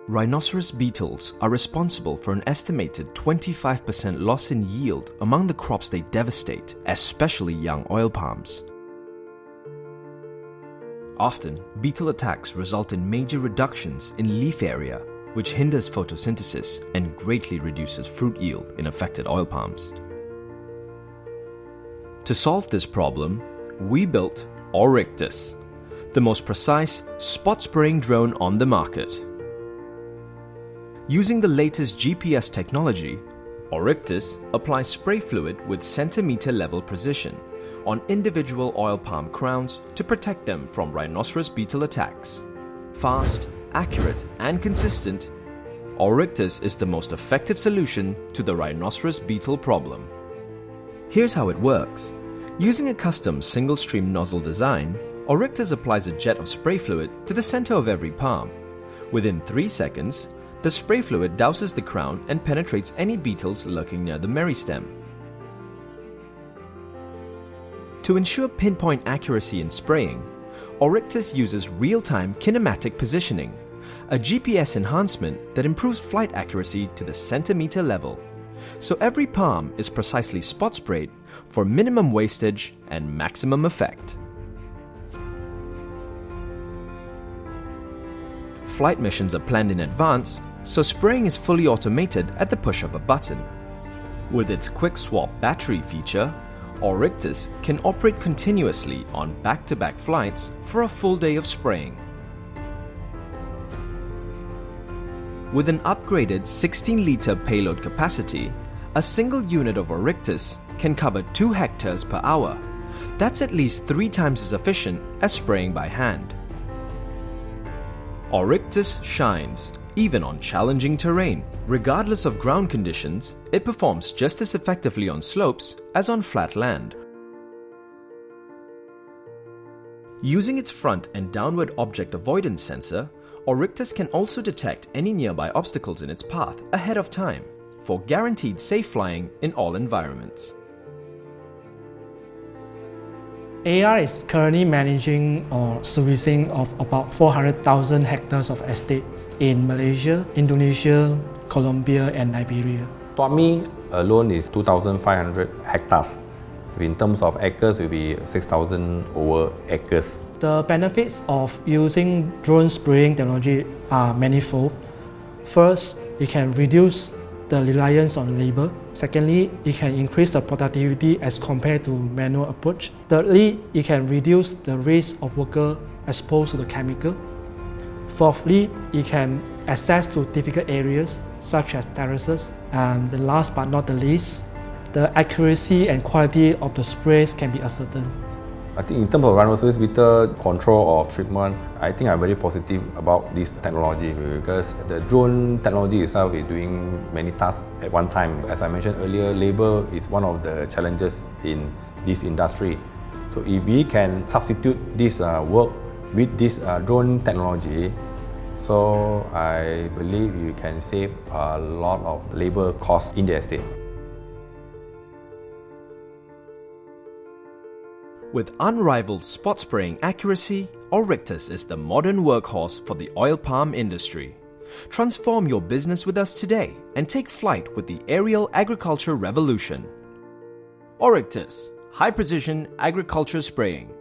Rhinoceros beetles are responsible for an estimated 25% loss in yield among the crops they devastate, especially young oil palms. Often, beetle attacks result in major reductions in leaf area, which hinders photosynthesis and greatly reduces fruit yield in affected oil palms. To solve this problem, we built Oryctes, the most precise spot spraying drone on the market. Using the latest GPS technology, Oryctes applies spray fluid with centimeter-level precision on individual oil palm crowns to protect them from rhinoceros beetle attacks. Fast, accurate, and consistent, Oryctes is the most effective solution to the rhinoceros beetle problem. Here's how it works. Using a custom single-stream nozzle design, Oryctes applies a jet of spray fluid to the center of every palm. Within 3 seconds, the spray fluid douses the crown and penetrates any beetles lurking near the meristem. To ensure pinpoint accuracy in spraying, Oryctes uses real-time kinematic positioning, a GPS enhancement that improves flight accuracy to the centimeter level. So every palm is precisely spot sprayed for minimum wastage and maximum effect. Flight missions are planned in advance, so spraying is fully automated at the push of a button. With its quick swap battery feature, Oryctes can operate continuously on back-to-back flights for a full day of spraying. With an upgraded 16-liter payload capacity, a single unit of Oryctes can cover 2 hectares per hour. That's at least 3 times as efficient as spraying by hand. Oryctes shines even on challenging terrain. Regardless of ground conditions, it performs just as effectively on slopes as on flat land. Using its front and downward object avoidance sensor, Oryctes can also detect any nearby obstacles in its path ahead of time for guaranteed safe flying in all environments. AR is currently managing or servicing of about 400,000 hectares of estates in Malaysia, Indonesia, Colombia and Liberia. Tuami alone is 2,500 hectares. In terms of acres, it will be 6,000 over acres. The benefits of using drone spraying technology are manifold. First, it can reduce the reliance on labor. Secondly, it can increase the productivity as compared to manual approach. Thirdly, it can reduce the risk of worker exposed to the chemical. Fourthly, it can access to difficult areas such as terraces. And the last but not the least, the accuracy and quality of the sprays can be ascertained. I think in terms of rhinoceros beetle control or treatment, I think I'm very positive about this technology because the drone technology itself is doing many tasks at one time. As I mentioned earlier, labor is one of the challenges in this industry. So if we can substitute this work with this drone technology, so I believe you can save a lot of labor costs in the estate. With unrivaled spot spraying accuracy, Oryctes is the modern workhorse for the oil palm industry. Transform your business with us today and take flight with the aerial agriculture revolution. Oryctes, high precision agriculture spraying.